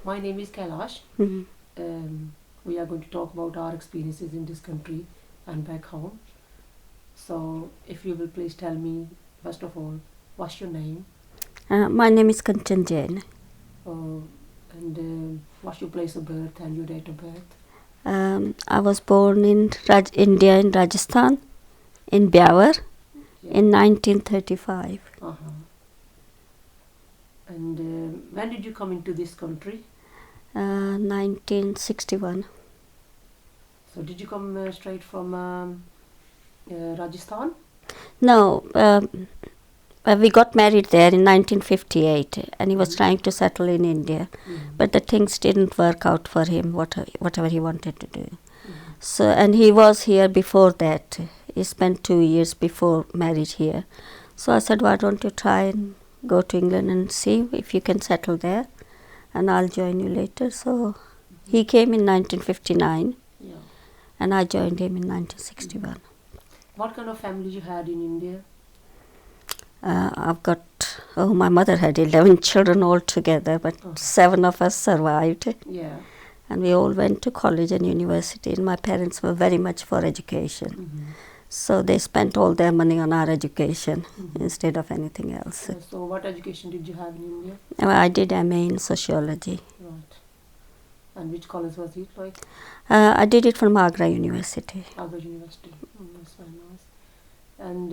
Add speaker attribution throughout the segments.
Speaker 1: My name is Kailash.
Speaker 2: Mhm.
Speaker 1: We are going to talk about our experiences in this country and back home. So, if you will please tell me, first of all, what's your name
Speaker 2: My name is Kanchan Jain.
Speaker 1: uh, and what's your place of birth and your date of birth?
Speaker 2: I was born in India, in Rajasthan, in Byawar,
Speaker 1: Yeah.
Speaker 2: in 1935.
Speaker 1: Uh-huh. And when did you come into this country?
Speaker 2: 1961.
Speaker 1: So, did you come straight from Rajasthan?
Speaker 2: No, we got married there in 1958, and he was
Speaker 1: Mhm.
Speaker 2: trying to settle in India,
Speaker 1: Mhm.
Speaker 2: but the things didn't work out for him, whatever he wanted to do.
Speaker 1: Mhm.
Speaker 2: So, and he was here before that. He spent 2 years before marriage here. So I said, why don't you try and go to England and see if you can settle there, and I'll join you later. So he came in 1959,
Speaker 1: Yeah.
Speaker 2: and I joined him in 1961.
Speaker 1: What kind of family you had in India?
Speaker 2: I've got, my mother had 11 children altogether, but
Speaker 1: Oh.
Speaker 2: 7 of us survived.
Speaker 1: Yeah.
Speaker 2: And we all went to college and university, and my parents were very much for education.
Speaker 1: Mm-hmm.
Speaker 2: So they spent all their money on our education
Speaker 1: Mm-hmm.
Speaker 2: instead of anything else.
Speaker 1: So, what education did you have in India?
Speaker 2: I did MA in sociology.
Speaker 1: Right. And which college was it? Like
Speaker 2: I did it from Agra University.
Speaker 1: Agra University. That's very nice. And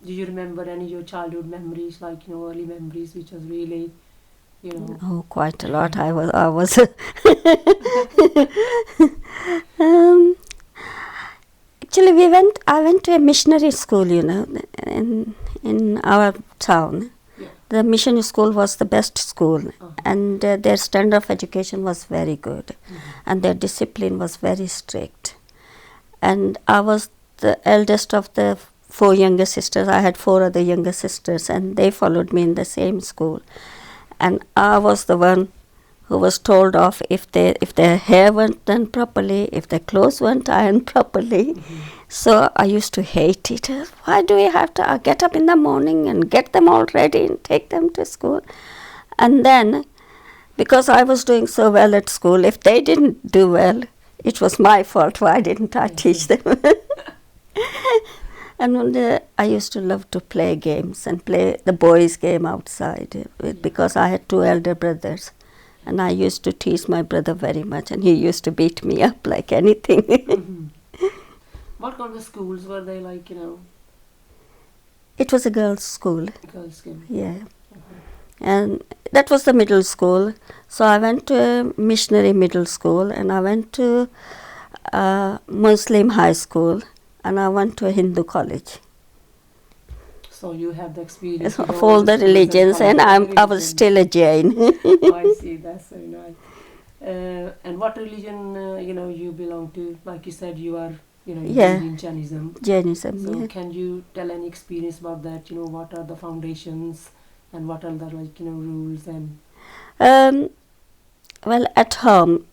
Speaker 1: do you remember any of your childhood memories, like early memories, which was really,
Speaker 2: Oh, quite a lot. I was. um, Actually, I went to a missionary school, in our town.
Speaker 1: Yeah.
Speaker 2: The mission school was the best school,
Speaker 1: Uh-huh.
Speaker 2: and their standard of education was very good,
Speaker 1: Mhm.
Speaker 2: and their discipline was very strict. And I was the eldest of the 4 younger sisters. I had 4 other younger sisters, and they followed me in the same school. And I was the one who was told off if their hair weren't done properly, if their clothes weren't ironed properly.
Speaker 1: Mhm.
Speaker 2: So I used to hate it. Why do we have to get up in the morning and get them all ready and take them to school? And then, because I was doing so well at school, if they didn't do well, it was my fault. Why didn't I teach them? And I used to love to play games and play the boys' game outside because I had 2 elder brothers. And I used to tease my brother very much, and he used to beat me up like anything.
Speaker 1: Mhm. What kind of schools were they like?
Speaker 2: It was a girls' school,
Speaker 1: Girls' school.
Speaker 2: yeah.
Speaker 1: Mhm.
Speaker 2: And that was the middle school. So I went to a missionary middle school, and I went to Muslim high school, and I went to a Hindu college.
Speaker 1: So you have the experience with
Speaker 2: Of all the
Speaker 1: schools
Speaker 2: religions, and I was
Speaker 1: religions.
Speaker 2: still a Jain.
Speaker 1: Oh, I see. That's very nice. And what religion you belong to? Like you said, you are you
Speaker 2: Yeah.
Speaker 1: believe in Jainism.
Speaker 2: Jainism,
Speaker 1: So
Speaker 2: yeah.
Speaker 1: can you tell any experience about that? What are the foundations and what are the rules and
Speaker 2: Um, well, at home,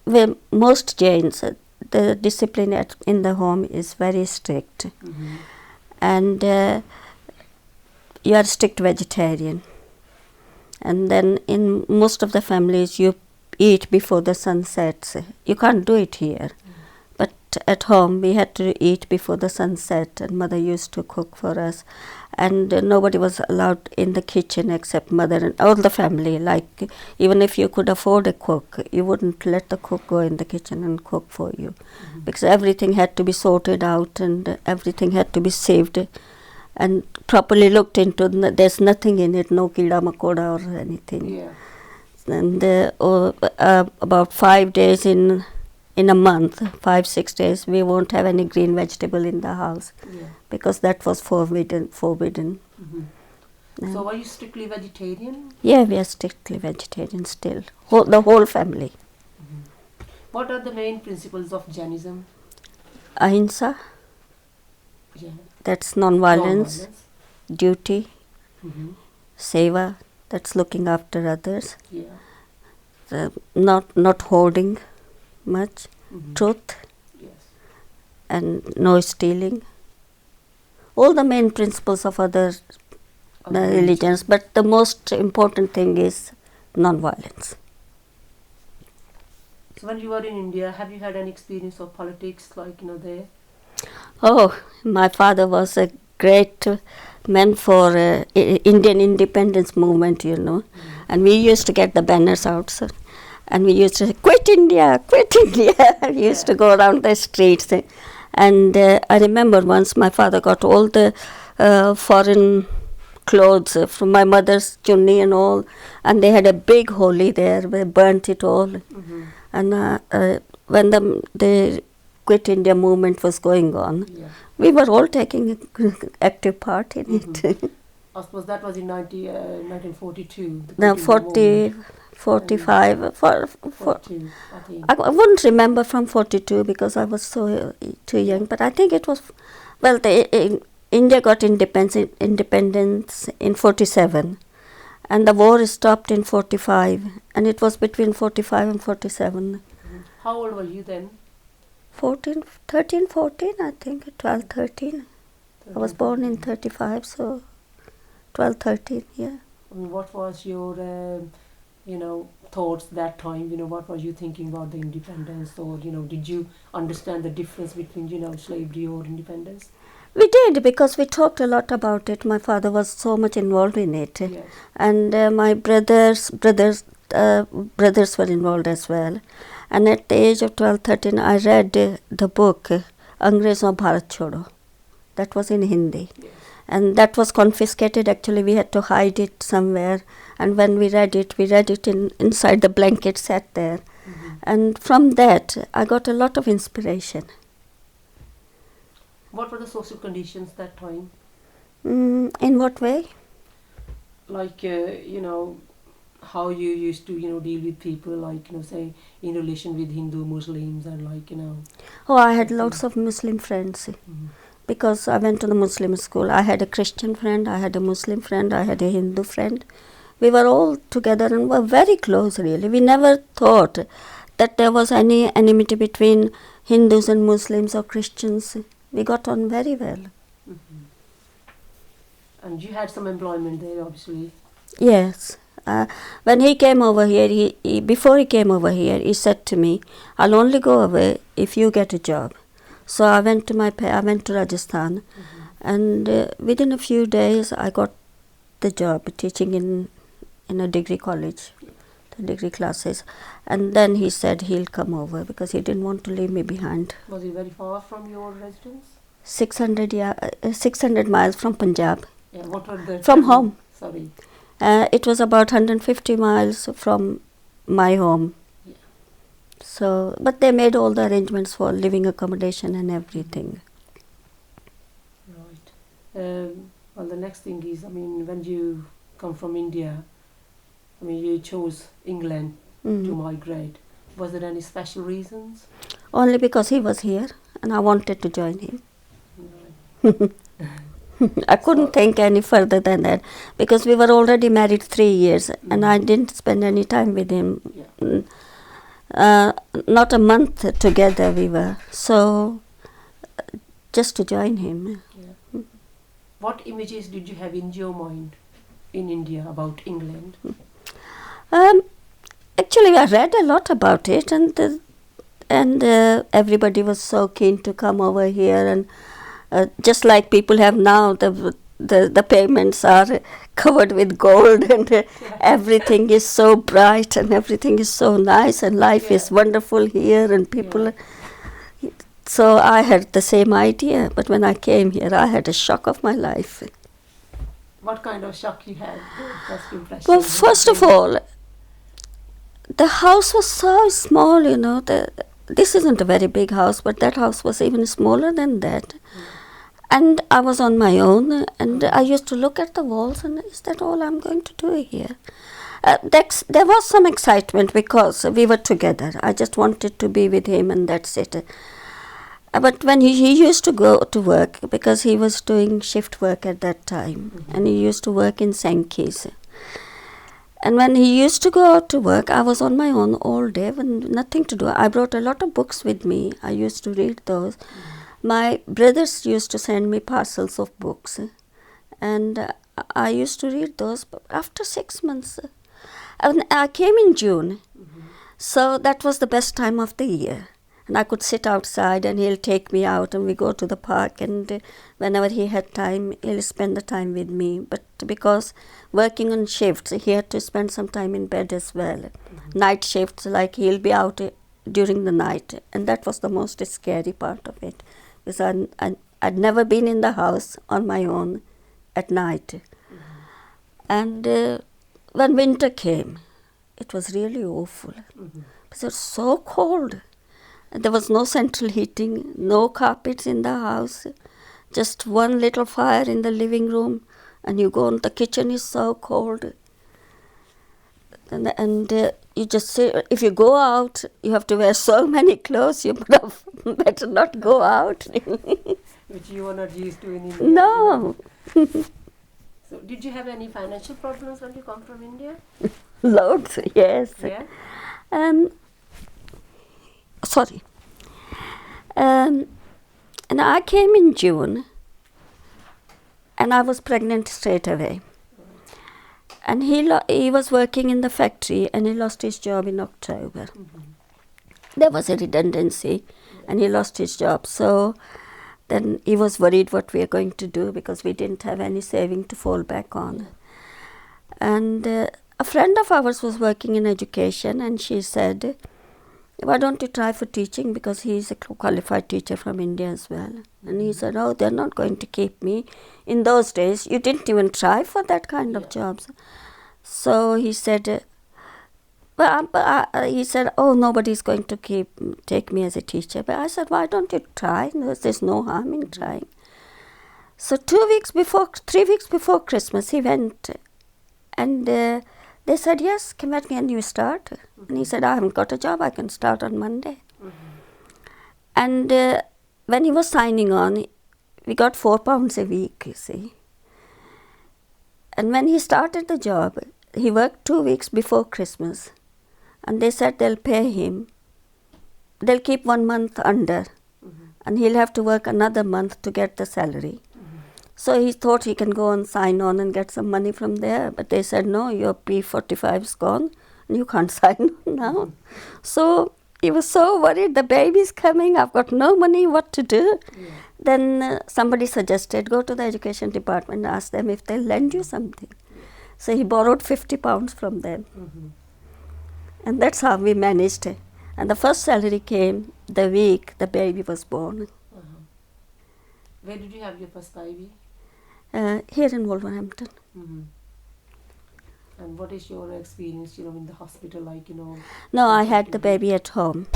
Speaker 2: most Jains, the discipline in the home is very strict,
Speaker 1: Mhm.
Speaker 2: and you are strict vegetarian. And then in most of the families, you eat before the sun sets. You can't do it here. But at home, we had to eat before the sun set, and mother used to cook for us. And nobody was allowed in the kitchen except mother and all the family. Like, even if you could afford a cook, you wouldn't let the cook go in the kitchen and cook for you.
Speaker 1: Mhm.
Speaker 2: Because everything had to be sorted out, and everything had to be saved and properly looked into. There's nothing in it, no kida makoda or anything.
Speaker 1: Yeah.
Speaker 2: And about 5 days in a month, 5-6 days, we won't have any green vegetable in the house
Speaker 1: Yeah.
Speaker 2: because that was forbidden.
Speaker 1: Mhm.
Speaker 2: And
Speaker 1: So are you strictly vegetarian?
Speaker 2: yeah, we are strictly vegetarian still, the whole family.
Speaker 1: Mhm. What are the main principles of Jainism?
Speaker 2: Ahimsa,
Speaker 1: Yeah.
Speaker 2: that's non-violence.
Speaker 1: Non-violence.
Speaker 2: Duty,
Speaker 1: Mhm.
Speaker 2: seva, that's looking after others.
Speaker 1: Yeah.
Speaker 2: Not hoarding much.
Speaker 1: Mhm.
Speaker 2: Truth,
Speaker 1: Yes.
Speaker 2: and no stealing. All the main principles of other
Speaker 1: Other
Speaker 2: religions, but the most important thing is non-violence.
Speaker 1: So when you were in India, have you had any experience of politics, like there?
Speaker 2: Oh, my father was a great man for Indian independence movement, and we used to get the banners out, sir. And we used to say, "Quit India, quit India." We used to go around the streets, and I remember once my father got all the foreign clothes from my mother's chunni and all, and they had a big holy there. They burnt it all,
Speaker 1: Mm-hmm.
Speaker 2: and when the Quit India movement was going on,
Speaker 1: Yeah.
Speaker 2: we were all taking active part in
Speaker 1: Mhm.
Speaker 2: it.
Speaker 1: I suppose that was in 1942. The
Speaker 2: Now
Speaker 1: Quit India movement.
Speaker 2: 45,
Speaker 1: 42, I think.
Speaker 2: I wouldn't remember from 42 because I was so too young, but I think it was, well, India got independence in 47, and the war stopped in 45, and it was between 45 and 47.
Speaker 1: Mhm. How old were you then?
Speaker 2: 14, 13, 14, I think, 12, 13. I was born in 35, so 12, 13, yeah.
Speaker 1: I mean, what was your, thoughts that time? What was you thinking about the independence, or did you understand the difference between, slavery or independence?
Speaker 2: We did because we talked a lot about it. My father was so much involved in it,
Speaker 1: Yes.
Speaker 2: and my brothers were involved as well. And at the age of 12, 13, I read the book Angrezon Bharat Chodo. That was in Hindi.
Speaker 1: Yes.
Speaker 2: And that was confiscated. Actually, we had to hide it somewhere. And when we read it inside the blanket, sat there.
Speaker 1: Mhm.
Speaker 2: And from that, I got a lot of inspiration.
Speaker 1: What were the social conditions that time?
Speaker 2: In what way?
Speaker 1: Like, how you used to, deal with people, like, say, in relation with Hindu, Muslims, and like,
Speaker 2: Oh, I had
Speaker 1: Okay.
Speaker 2: lots of Muslim friends
Speaker 1: Mhm.
Speaker 2: because I went to the Muslim school. I had a Christian friend, I had a Muslim friend, I had a Hindu friend. We were all together and were very close, really. We never thought that there was any enmity between Hindus and Muslims or Christians. We got on very well.
Speaker 1: Mhm. And you had some employment there, obviously.
Speaker 2: Yes. When he came over here, before he came over here, he said to me, "I'll only go away if you get a job." So I went to I went to Rajasthan,
Speaker 1: Mhm.
Speaker 2: and within a few days I got the job teaching in a degree college, the degree classes. And then he said he'll come over because he didn't want to leave me behind.
Speaker 1: Was it very far from your residence?
Speaker 2: 600 miles from Punjab,
Speaker 1: Yeah, what were the
Speaker 2: from
Speaker 1: travel-
Speaker 2: home.
Speaker 1: Sorry.
Speaker 2: It was about 150 miles from my home.
Speaker 1: Yeah.
Speaker 2: So, but they made all the arrangements for living accommodation and everything.
Speaker 1: Right. Well, the next thing is, when you come from India, you chose England to
Speaker 2: Mm.
Speaker 1: migrate. Was there any special reasons?
Speaker 2: Only because he was here and I wanted to join him.
Speaker 1: Right.
Speaker 2: I couldn't
Speaker 1: So-
Speaker 2: think any further than that because we were already married 3 years and I didn't spend any time with him.
Speaker 1: Yeah.
Speaker 2: Not a month together we were. So, just to join him.
Speaker 1: Yeah. What images did you have in your mind in India about England?
Speaker 2: Actually, I read a lot about it, and everybody was so keen to come over here, and just like people have now, the payments are covered with gold, and everything is so bright, and everything is so nice, and life is
Speaker 1: Yeah.
Speaker 2: wonderful here, and people.
Speaker 1: Yeah.
Speaker 2: So I had the same idea, but when I came here, I had a shock of my life.
Speaker 1: What kind of shock you had? First impression.
Speaker 2: Well, first of all, the house was so small, this isn't a very big house, but that house was even smaller than that. And I was on my own, and I used to look at the walls, and is that all I'm going to do here? There was some excitement because we were together. I just wanted to be with him, and that's it. But when he used to go to work, because he was doing shift work at that time, and he used to work in Sankey's. And when he used to go out to work, I was on my own all day with nothing to do. I brought a lot of books with me. I used to read those. My brothers used to send me parcels of books, and I used to read those. But after 6 months, and I came in June, So that was the best time of the year. And I could sit outside and he'll take me out and we go to the park, and whenever he had time, he'll spend the time with me. But because working on shifts, he had to spend some time in bed as well. Night shifts, like he'll be out during the night. And that was the most scary part of it. Because I'd never been in the house on my own at night. And when winter came, it was really awful. Because it was so cold. There was no central heating, no carpets in the house, just one little fire in the living room, and you go in the kitchen is so cold. And you just say, if you go out, you have to wear so many clothes, you better not go out.
Speaker 1: Which you were not used to in India.
Speaker 2: No.
Speaker 1: So did you have any financial problems when you come from India?
Speaker 2: Loads, yes.
Speaker 1: Yeah.
Speaker 2: Sorry. And I came in June, and I was pregnant straight away. And he was working in the factory, and he lost his job in October. There was a redundancy, and he lost his job. So then he was worried what we are going to do, because we didn't have any saving to fall back on. And a friend of ours was working in education, and she said, why don't you try for teaching, because he's a qualified teacher from India as well. And he said, oh, they're not going to keep me. In those days, you didn't even try for that kind of jobs. So he said, he said, oh, nobody's going to take me as a teacher. But I said, why don't you try? There's no harm in trying. So 3 weeks before Christmas, he went, and they said, yes, when can you start? And he said, I haven't got a job, I can start on Monday. And when he was signing on, we got £4 a week, you see. And when he started the job, he worked 2 weeks before Christmas. And they said they'll pay him, they'll keep 1 month under, and he'll have to work another month to get the salary. So he thought he can go and sign on and get some money from there. But they said, no, your P45 is gone and you can't sign on now. So he was so worried, the baby's coming, I've got no money, what to do? Then somebody suggested, go to the education department and ask them if they'll lend you something. So he borrowed £50 from them. And that's how we managed it. And the first salary came the week the baby was born.
Speaker 1: Where did you have your first baby?
Speaker 2: Here in Wolverhampton.
Speaker 1: And what is your experience, in the hospital, like,
Speaker 2: No, I had the baby at home.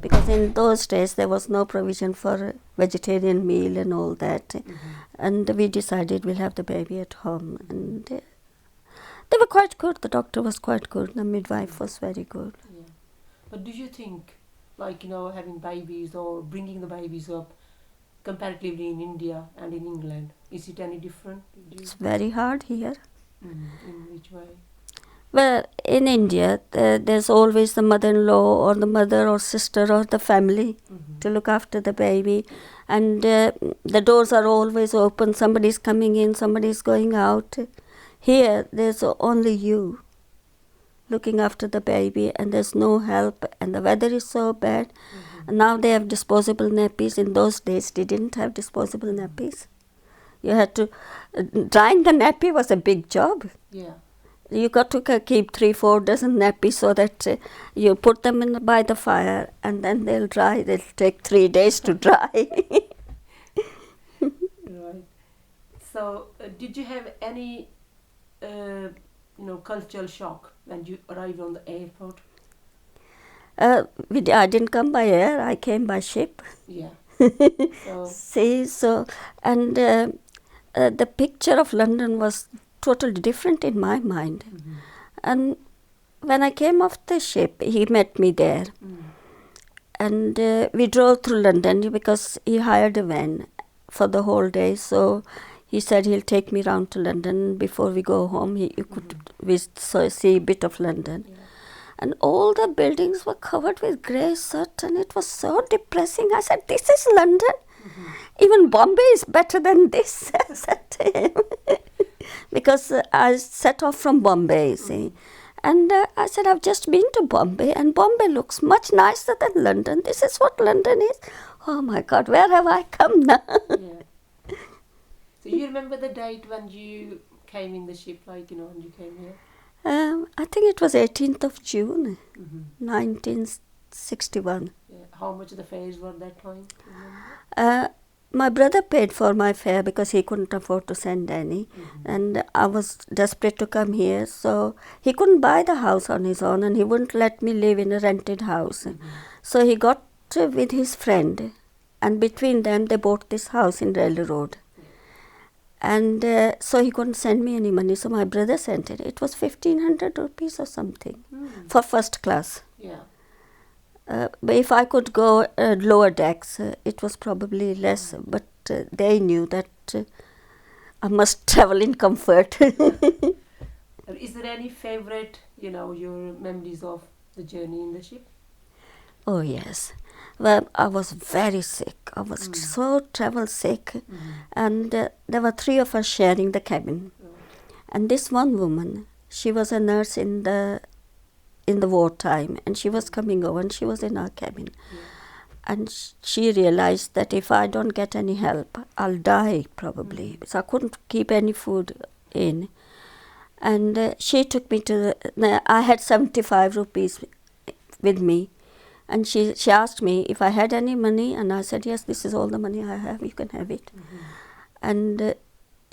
Speaker 2: Because in those days there was no provision for vegetarian meal and all that. And we decided we'll have the baby at home. And they were quite good. The doctor was quite good. The midwife was very good.
Speaker 1: Yeah. But do you think, like, having babies or bringing the babies up comparatively in India and in England, is it any different?
Speaker 2: It's very hard here.
Speaker 1: In which way?
Speaker 2: Well, in India, there's always the mother-in-law or the mother or sister or the family to look after the baby. And the doors are always open. Somebody's coming in, somebody's going out. Here, there's only you looking after the baby, and there's no help, and the weather is so bad. And now they have disposable nappies. In those days, they didn't have disposable nappies. You had to, drying the nappy was a big job.
Speaker 1: Yeah.
Speaker 2: You got to keep 3-4 dozen nappies so that you put them in by the fire, and then they'll dry. They'll take 3 days to dry.
Speaker 1: Right. So, did you have any, cultural shock when you arrived on the airport?
Speaker 2: I didn't come by air. I came by ship.
Speaker 1: Yeah.
Speaker 2: And the picture of London was totally different in my mind. And when I came off the ship, he met me there. And we drove through London because he hired a van for the whole day. So he said he'll take me round to London before we go home. You could see a bit of London. Yeah. And all the buildings were covered with grey soot, and it was so depressing. I said, this is London. Even Bombay is better than this, I said to him. Because I set off from Bombay, you see. And I said, I've just been to Bombay, and Bombay looks much nicer than London. This is what London is. Oh my God, where have I come now?
Speaker 1: Yeah. So you remember the date when you came in the ship, like, when you came here?
Speaker 2: I think it was 18th of June,
Speaker 1: Mm-hmm.
Speaker 2: 1961.
Speaker 1: Yeah. How much the fares were that time? Do you remember?
Speaker 2: My brother paid for my fare because he couldn't afford to send any.
Speaker 1: Mm-hmm.
Speaker 2: And I was desperate to come here, so he couldn't buy the house on his own and he wouldn't let me live in a rented house.
Speaker 1: Mm-hmm.
Speaker 2: So he got with his friend, and between them they bought this house in Railway Road. And so he couldn't send me any money, so my brother sent it. It was 1500 rupees or something for first class.
Speaker 1: Yeah.
Speaker 2: But if I could go lower decks, it was probably less. But they knew that I must travel in comfort.
Speaker 1: Is there any favorite, your memories of the journey in the ship?
Speaker 2: Oh yes. Well, I was very sick. I was so travel sick, and there were three of us sharing the cabin.
Speaker 1: Right.
Speaker 2: And this one woman, she was a nurse in the wartime, and she was coming over, and she was in our cabin.
Speaker 1: Yeah.
Speaker 2: And she realized that if I don't get any help, I'll die probably. So I couldn't keep any food in. And she took me to I had 75 rupees with me. And she asked me if I had any money, and I said, yes, this is all the money I have, you can have it. And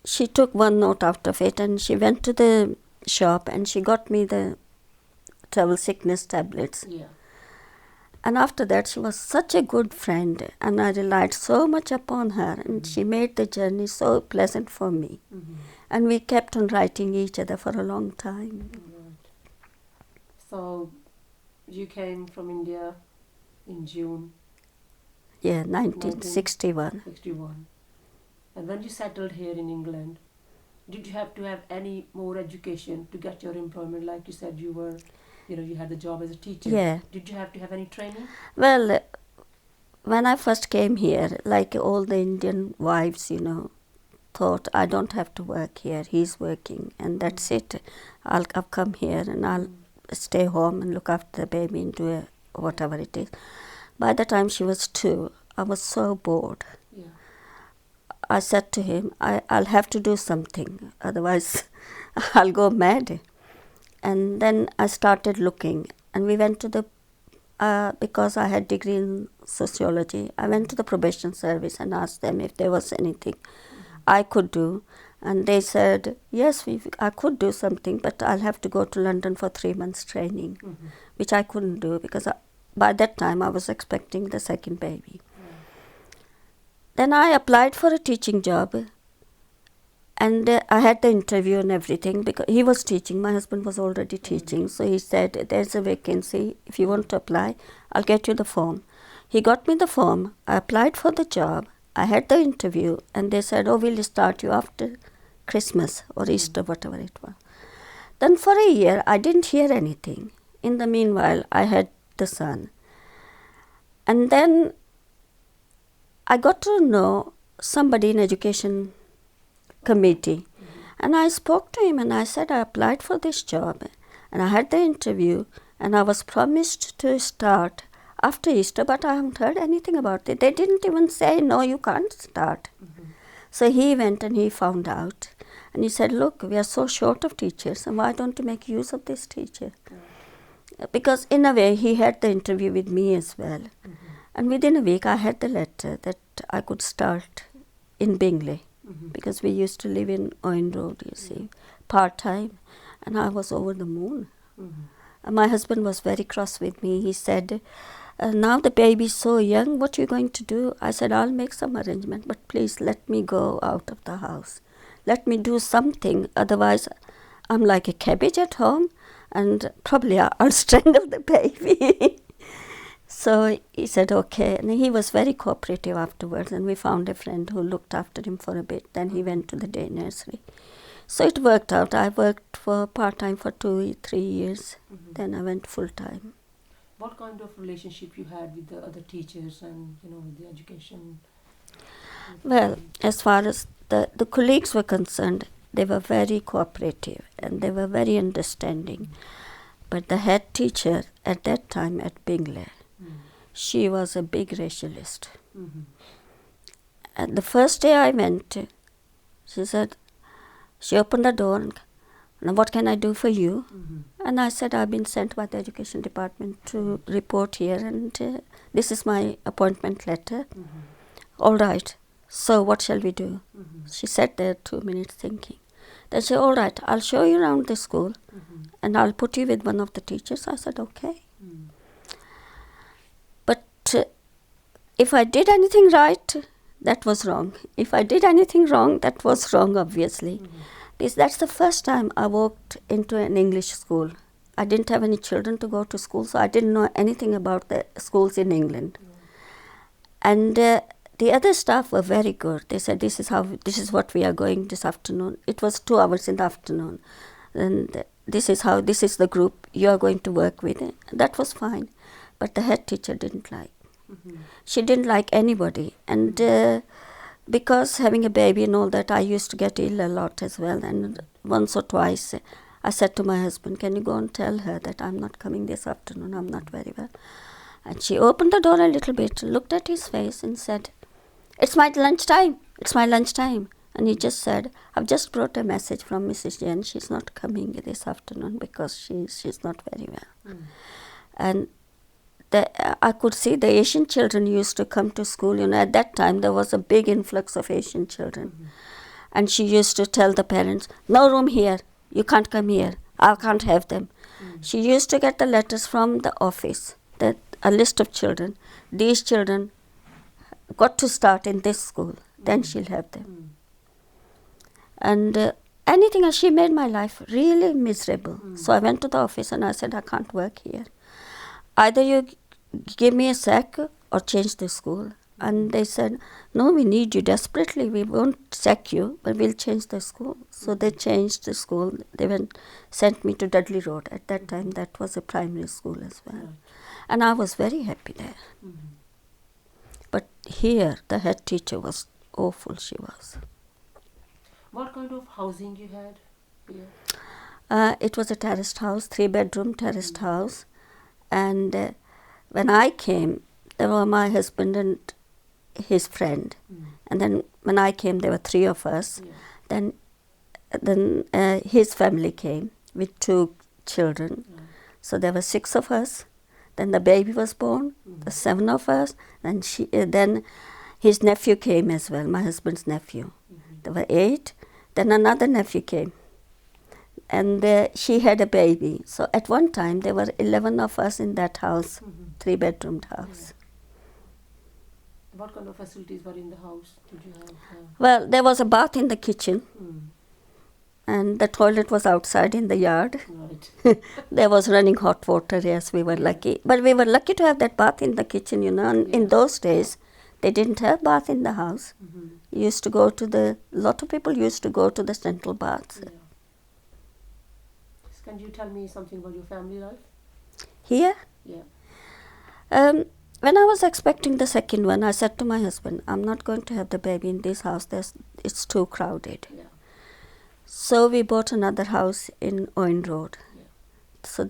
Speaker 2: she took one note out of it, and she went to the shop, and she got me the travel sickness tablets.
Speaker 1: Yeah.
Speaker 2: And after that, she was such a good friend, and I relied so much upon her, and she made the journey so pleasant for me. And we kept on writing each other for a long time.
Speaker 1: Right. So you came from India in June
Speaker 2: Yeah, 1961.
Speaker 1: 61. And when you settled here in England, did you have to have any more education to get your employment? Like you said, you were, you had the job as a teacher.
Speaker 2: Yeah.
Speaker 1: Did you have to have any training?
Speaker 2: Well, when I first came here, like all the Indian wives, thought I don't have to work here. He's working, and that's it. I'll come here and I'll stay home and look after the baby and do whatever it is. By the time she was 2, I was so bored.
Speaker 1: Yeah.
Speaker 2: I said to him, I'll have to do something, otherwise I'll go mad. And then I started looking, and we went to the, because I had degree in sociology, I went to the probation service and asked them if there was anything I could do. And they said, yes, I could do something, but I'll have to go to London for 3 months training, which I couldn't do because by that time I was expecting the second baby. Then I applied for a teaching job, and I had the interview and everything because he was teaching. My husband was already teaching, so he said, there's a vacancy. If you want to apply, I'll get you the form. He got me the form. I applied for the job. I had the interview, and they said, oh, we'll start you after Christmas or Easter, whatever it was. Then for a year, I didn't hear anything. In the meanwhile, I had the son. And then I got to know somebody in education committee. And I spoke to him and I said, I applied for this job and I had the interview and I was promised to start after Easter, but I haven't heard anything about it. They didn't even say, no, you can't start. So he went and he found out. And he said, look, we are so short of teachers, and why don't you make use of this teacher? Because in a way, he had the interview with me as well. And within a week, I had the letter that I could start in Bingley, because we used to live in Owen Road, you see, part-time. And I was over the moon. And my husband was very cross with me. He said, now the baby's so young, what are you going to do? I said, I'll make some arrangement, but please let me go out of the house. Let me do something, otherwise I'm like a cabbage at home and probably I'll strangle the baby. So he said, okay. And he was very cooperative afterwards, and we found a friend who looked after him for a bit. Then he went to the day nursery. So it worked out. I worked for part-time for 2-3 years. Then I went full-time.
Speaker 1: What kind of relationship you had with the other teachers and, with the education?
Speaker 2: Well, as far as the colleagues were concerned, they were very cooperative and they were very understanding. But the head teacher at that time at Bingley,
Speaker 1: Mm.
Speaker 2: she was a big racialist.
Speaker 1: Mhm.
Speaker 2: And the first day I went, she said, she opened the door and, "Now what can I do for you?"
Speaker 1: Mhm.
Speaker 2: And I said, "I've been sent by the education department to report here, and this is my appointment letter."
Speaker 1: Mhm.
Speaker 2: "All right, so what shall we do?"
Speaker 1: Mhm.
Speaker 2: She sat there 2 minutes thinking. Then she said, "All right, I'll show you around the school
Speaker 1: Mhm.
Speaker 2: and I'll put you with one of the teachers." I said, "Okay."
Speaker 1: Mm.
Speaker 2: But if I did anything right, that was wrong. If I did anything wrong, that was wrong, obviously.
Speaker 1: Mhm.
Speaker 2: That's the first time I walked into an English school. I didn't have any children to go to school, so I didn't know anything about the schools in England. And the other staff were very good. They said, this is what we are going this afternoon. It was 2 hours in the afternoon. And this is the group you are going to work with. That was fine. But the head teacher didn't like.
Speaker 1: Mhm.
Speaker 2: She didn't like anybody. And because having a baby and all that, I used to get ill a lot as well. And once or twice, I said to my husband, "Can you go and tell her that I'm not coming this afternoon? I'm not very well." And she opened the door a little bit, looked at his face and said, "It's my lunchtime. It's my lunchtime." And he just said, "I've just brought a message from Mrs. Jain. She's not coming this afternoon because she's not very well."
Speaker 1: Mm.
Speaker 2: And I could see the Asian children used to come to school. At that time there was a big influx of Asian children.
Speaker 1: Mhm.
Speaker 2: And she used to tell the parents, "No room here. You can't come here. I can't have them."
Speaker 1: Mm.
Speaker 2: She used to get the letters from the office, that a list of children. These children got to start in this school. Then she'll have them.
Speaker 1: Mm.
Speaker 2: And anything else, she made my life really miserable.
Speaker 1: Mm.
Speaker 2: So I went to the office and I said, "I can't work here. Either you give me a sack or change the school." And they said, "No, we need you desperately. We won't sack you, but we'll change the school." So they changed the school. They sent me to Dudley Road. At that time, that was a primary school as well.
Speaker 1: Right.
Speaker 2: And I was very happy there.
Speaker 1: Mhm.
Speaker 2: But here, the head teacher was awful, she was.
Speaker 1: What kind of housing you had here?
Speaker 2: It was a terraced house, 3-bedroom terraced house. And when I came, there were my husband and his friend.
Speaker 1: Mm.
Speaker 2: And then when I came, there were 3 of us.
Speaker 1: Yeah.
Speaker 2: Then his family came with 2 children.
Speaker 1: Right.
Speaker 2: So there were 6 of us. Then the baby was born,
Speaker 1: Mm.
Speaker 2: the 7 of us. And then his nephew came as well, my husband's nephew.
Speaker 1: Mhm.
Speaker 2: There were 8. Then another nephew came. And she had a baby. So at one time, there were 11 of us in that house,
Speaker 1: Mhm.
Speaker 2: 3-bedroomed house.
Speaker 1: What kind of facilities were in the house? Did you have?
Speaker 2: Well, there was a bath in the kitchen.
Speaker 1: Mm.
Speaker 2: And the toilet was outside in the yard.
Speaker 1: Right.
Speaker 2: There was running hot water, yes, we were lucky. But we were lucky to have that bath in the kitchen, And in
Speaker 1: Yeah.
Speaker 2: those days, they didn't have bath in the house.
Speaker 1: Mhm.
Speaker 2: You used to go to lot of people used to go to the central baths.
Speaker 1: Yeah. Can you tell me something about your family life?
Speaker 2: Here,
Speaker 1: Yeah.
Speaker 2: when I was expecting the second one, I said to my husband, "I'm not going to have the baby in this house. It's too crowded."
Speaker 1: Yeah.
Speaker 2: So we bought another house in Owen Road.
Speaker 1: Yeah.
Speaker 2: So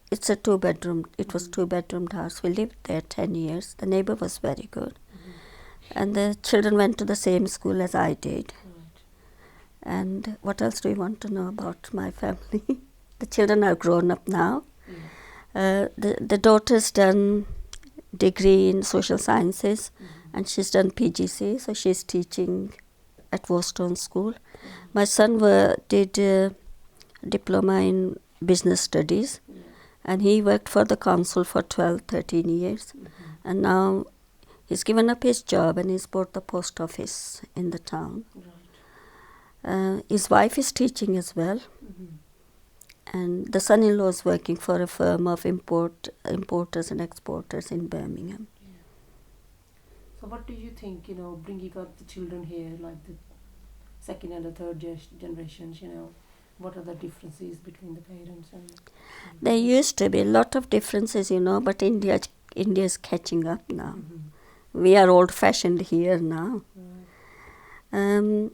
Speaker 2: it's a 2-bedroom. It was 2-bedroomed house. We lived there 10 years. The neighbor was very good.
Speaker 1: Mhm.
Speaker 2: And the children went to the same school as I did.
Speaker 1: Right.
Speaker 2: And what else do you want to know about my family? The children are grown up now.
Speaker 1: Yeah.
Speaker 2: The daughter's done degree in social sciences,
Speaker 1: Mhm.
Speaker 2: and she's done PGC, so she's teaching at Woolstone School.
Speaker 1: Mhm.
Speaker 2: My son did diploma in business studies,
Speaker 1: Yeah.
Speaker 2: and he worked for the council for 12, 13 years.
Speaker 1: Mhm.
Speaker 2: And now he's given up his job and he's bought the post office in the town.
Speaker 1: Right.
Speaker 2: His wife is teaching as well.
Speaker 1: Mhm.
Speaker 2: And the son-in-law is working for a firm of importers and exporters in Birmingham.
Speaker 1: Yeah. So what do you think, bringing up the children here, like the second and the third generations, what are the differences between the parents and...
Speaker 2: There used to be a lot of differences, but India's catching up now.
Speaker 1: Mhm.
Speaker 2: We are old-fashioned here now.
Speaker 1: Right.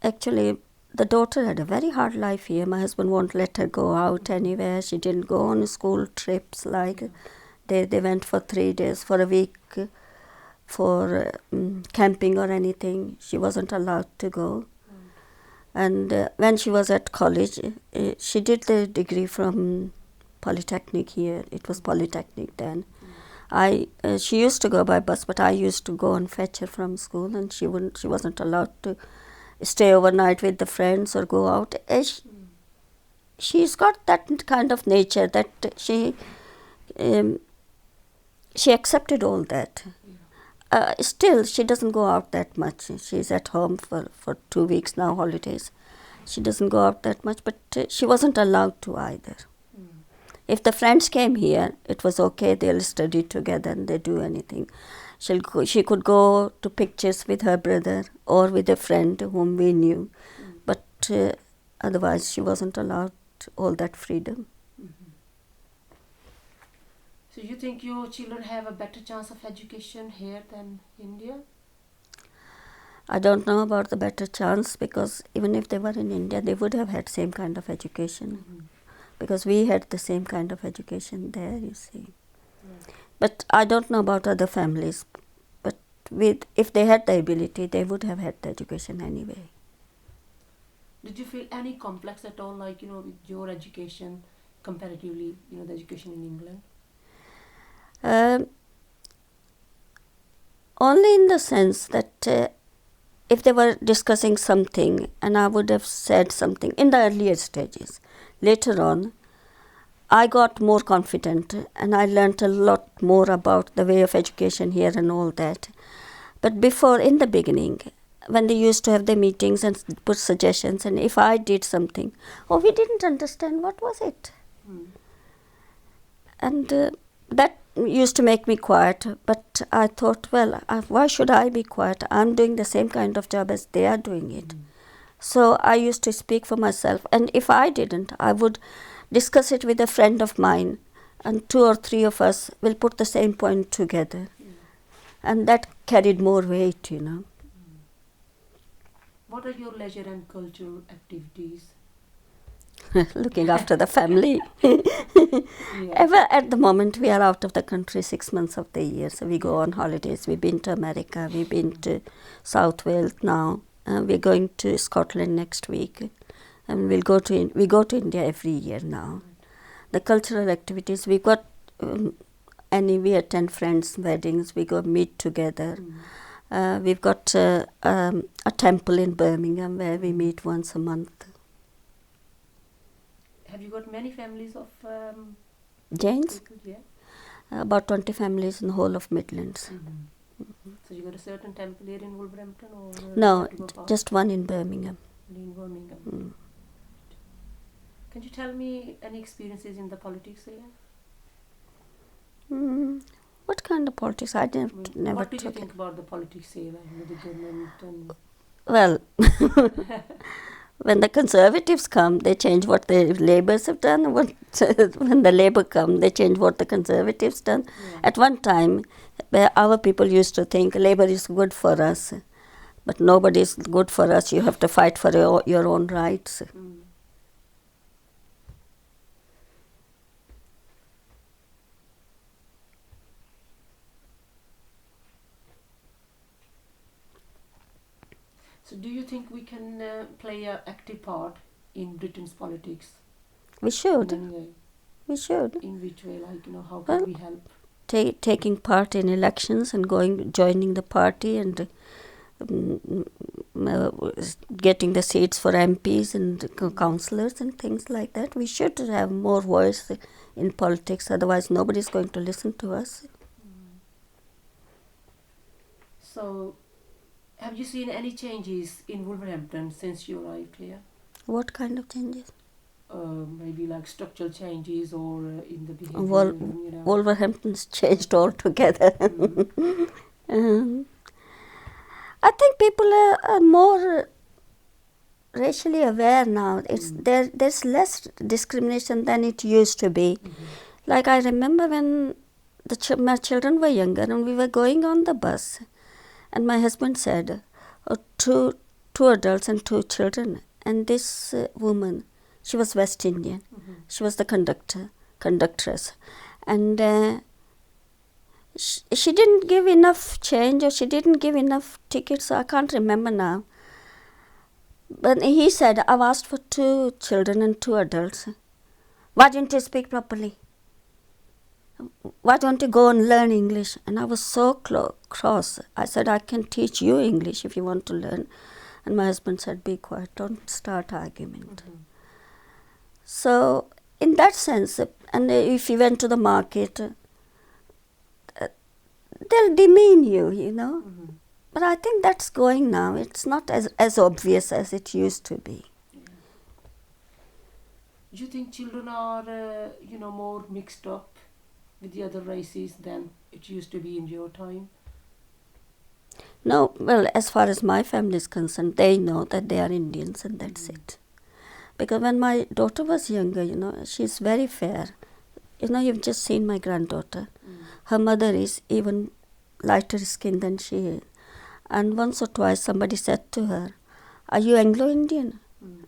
Speaker 2: Actually, the daughter had a very hard life here. My husband won't let her go out anywhere. She didn't go on school trips like they went for 3 days, for a week, for camping or anything. She wasn't allowed to go. And when she was at college, she did the degree from Polytechnic here. It was Polytechnic then. She used to go by bus, but I used to go and fetch her from school, and she wasn't allowed to stay overnight with the friends or go out. She's got that kind of nature that she accepted all that. Still, she doesn't go out that much. She's at home for 2 weeks now, holidays. She doesn't go out that much, but she wasn't allowed to either. If the friends came here, it was okay. They'll study together and they do anything. She could go to pictures with her brother or with a friend whom we knew, but otherwise she wasn't allowed all that freedom.
Speaker 1: So you think your children have a better chance of education here than India?
Speaker 2: I don't know about the better chance, because even if they were in India, they would have had same kind of education. Because we had the same kind of education there, you see. But I don't know about other families. But if they had the ability, they would have had the education anyway.
Speaker 1: Did you feel any complex at all, like, with your education comparatively, the education in England?
Speaker 2: Only in the sense that if they were discussing something and I would have said something in the earlier stages, later on, I got more confident and I learnt a lot more about the way of education here and all that. But before, in the beginning, when they used to have their meetings and put suggestions, and if I did something, we didn't understand what was it. And that used to make me quiet, but I thought, well, why should I be quiet? I'm doing the same kind of job as they are doing it. So I used to speak for myself, and if I didn't, I would discuss it with a friend of mine, and 2 or 3 of us will put the same point together. And that carried more weight,
Speaker 1: What are your leisure and cultural activities?
Speaker 2: Looking after the family. At the moment, we are out of the country 6 months of the year, so we go on holidays. We've been to America, we've been to South Wales now. We're going to Scotland next week, and we go to India every year now. The cultural activities, we attend friends' weddings, we go meet together. We've got a temple in Birmingham where we meet once a month.
Speaker 1: Have you got many families of
Speaker 2: Jains?
Speaker 1: people? Yeah.
Speaker 2: About 20 families in the whole of Midlands.
Speaker 1: So you got a certain temple here in Wolverhampton, or
Speaker 2: No, just one in Birmingham.
Speaker 1: in Birmingham? Can you tell me any experiences in the politics here?
Speaker 2: What kind of politics? I never
Speaker 1: What did you
Speaker 2: took
Speaker 1: think
Speaker 2: it.
Speaker 1: about the politics here, the government and...
Speaker 2: Well, when the Conservatives come, they change what the Labours have done. When the Labour come, they change what the Conservatives done.
Speaker 1: Yeah.
Speaker 2: At one time, our people used to think Labour is good for us, but nobody is good for us. You have to fight for your own rights.
Speaker 1: So do you think we can play an active part in Britain's politics?
Speaker 2: We should.
Speaker 1: In any way?
Speaker 2: We should.
Speaker 1: In which way? Like, how
Speaker 2: Well,
Speaker 1: can we help?
Speaker 2: Taking part in elections and joining the party and getting the seats for MPs and councillors and things like that. We should have more voice in politics, otherwise nobody is going to listen to us.
Speaker 1: So, have you seen any changes in Wolverhampton since you arrived here?
Speaker 2: What kind of changes?
Speaker 1: Maybe like structural changes or in the behavior.
Speaker 2: Wolverhampton's changed altogether. I think people are more racially aware now. There's less discrimination than it used to be. Like I remember when my children were younger and we were going on the bus, and my husband said, two adults and 2 children. and this woman, she was West Indian. She was the conductress, and she didn't give enough change, or she didn't give enough tickets. So I can't remember now. But he said, I've asked for 2 children and 2 adults. Why don't you speak properly? Why don't you go and learn English? And I was so cross. I said, I can teach you English if you want to learn. And my husband said, be quiet, don't start argument. So in that sense, and if you went to the market, they'll demean you, you know. But I think that's going now. It's not as obvious as it used to be.
Speaker 1: Do you think children are, more mixed up with the other races than it used to be in your time?
Speaker 2: No, well, as far as my family is concerned, they know that they are Indians, and that's it. Because when my daughter was younger, you know, she's very fair. You know, you've just seen my granddaughter. Her mother is even lighter skinned than she is. And once or twice somebody said to her, are you Anglo-Indian?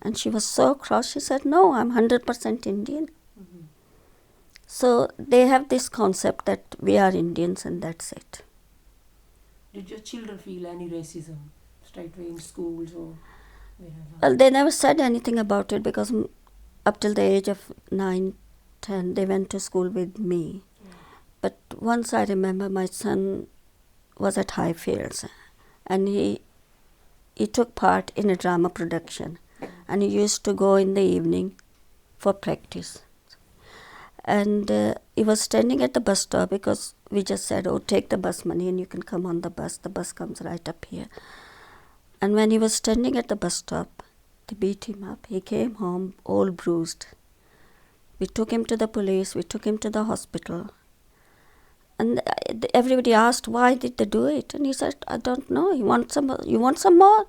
Speaker 2: And she was so cross, she said, no, I'm 100% Indian. So they have this concept that we are Indians, and that's it.
Speaker 1: Did your children feel any racism straight away in schools or wherever?
Speaker 2: Well, they never said anything about it, because up till the age of 9, 10, they went to school with me. But once I remember my son was at Highfields, and he took part in a drama production, and he used to go in the evening for practice. And he was standing at the bus stop, because we just said, oh, take the bus money and you can come on the bus. The bus comes right up here. And when he was standing at the bus stop, they beat him up. He came home all bruised. We took him to the police, we took him to the hospital. And everybody asked, why did they do it? And he said, I don't know. You want some more?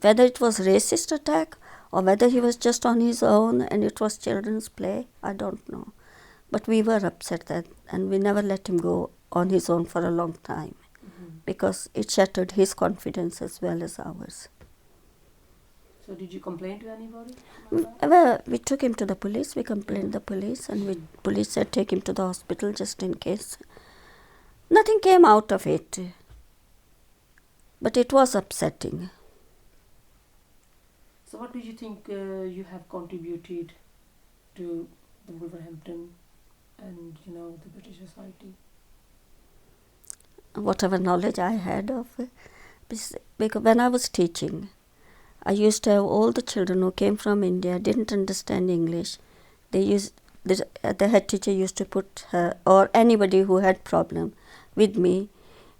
Speaker 2: Whether it was racist attack or whether he was just on his own and it was children's play, I don't know. But we were upset that, and we never let him go on his own for a long time, because it shattered his confidence as well as ours.
Speaker 1: So did you complain to anybody?
Speaker 2: Well, we took him to the police. We complained to the police, and police said take him to the hospital just in case. Nothing came out of it, but it was upsetting.
Speaker 1: So what do you think you have contributed to the Wolverhampton and, the British society?
Speaker 2: Whatever knowledge I had of it. Because when I was teaching, I used to have all the children who came from India, didn't understand English. The head teacher used to put her, or anybody who had problem, with me,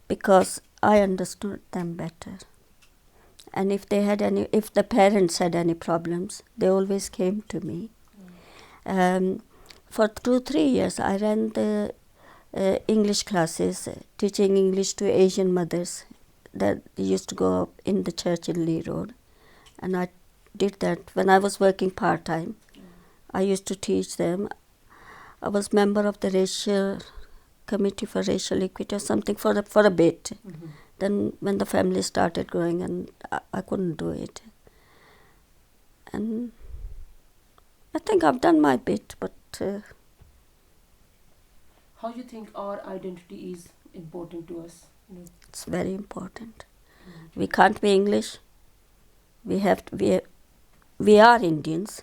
Speaker 2: because I understood them better. And if the parents had any problems, they always came to me. For 2-3 years, I ran the English classes, teaching English to Asian mothers that used to go up in the church in Lee Road. And I did that when I was working part-time. I used to teach them. I was member of the racial committee for racial equity or something for a bit. Then when the family started growing, and I couldn't do it. And I think I've done my bit, but...
Speaker 1: How do you think our identity is important to us?
Speaker 2: It's very important. We can't be English. We are Indians,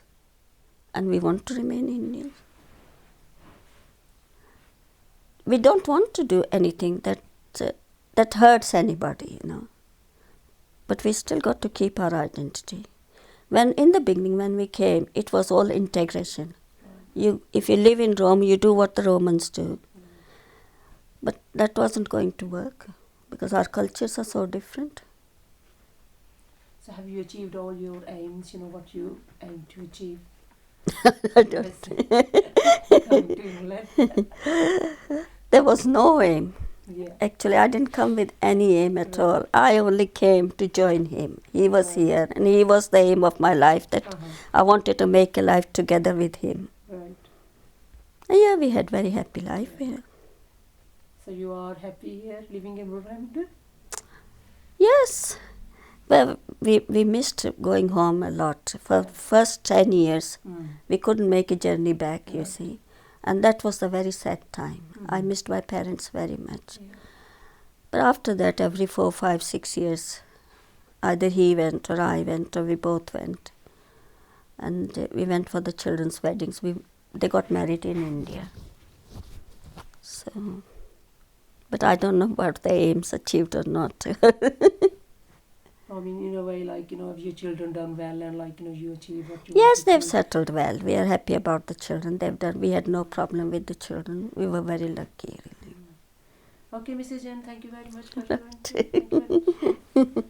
Speaker 2: and we want to remain Indians. We don't want to do anything that hurts anybody, But we still got to keep our identity. In the beginning, when we came, it was all integration. If you live in Rome, you do what the Romans do. But that wasn't going to work, because our cultures are so different.
Speaker 1: So have you achieved all your aims, what you aim to achieve?
Speaker 2: I don't
Speaker 1: Coming to England.
Speaker 2: There was no aim.
Speaker 1: Yeah.
Speaker 2: Actually, I didn't come with any aim at all. I only came to join him. He was here, and he was the aim of my life, that I wanted to make a life together with him.
Speaker 1: Right.
Speaker 2: And yeah, we had very happy life here.
Speaker 1: So you are happy here, living in Wolverhampton?
Speaker 2: Yes. Well, we missed going home a lot. For first 10 years, we couldn't make a journey back, you
Speaker 1: Right.
Speaker 2: see. And that was a very sad time. I
Speaker 1: Mhm.
Speaker 2: missed my parents very much.
Speaker 1: Yeah.
Speaker 2: But after that, every 4, 5, 6 years, either he went or I went or we both went. And we went for the children's weddings. They got married in India. So, but I don't know what the aims achieved or not.
Speaker 1: I mean, in a way, like, have your children done well and, like, you achieve what you
Speaker 2: Yes,
Speaker 1: wanted
Speaker 2: they've
Speaker 1: to?
Speaker 2: settled well. We are happy about the children. They've done. We had no problem with the children. We were very lucky, really.
Speaker 1: Okay, Mrs. Jen, thank you very much for your time. Thank you very much.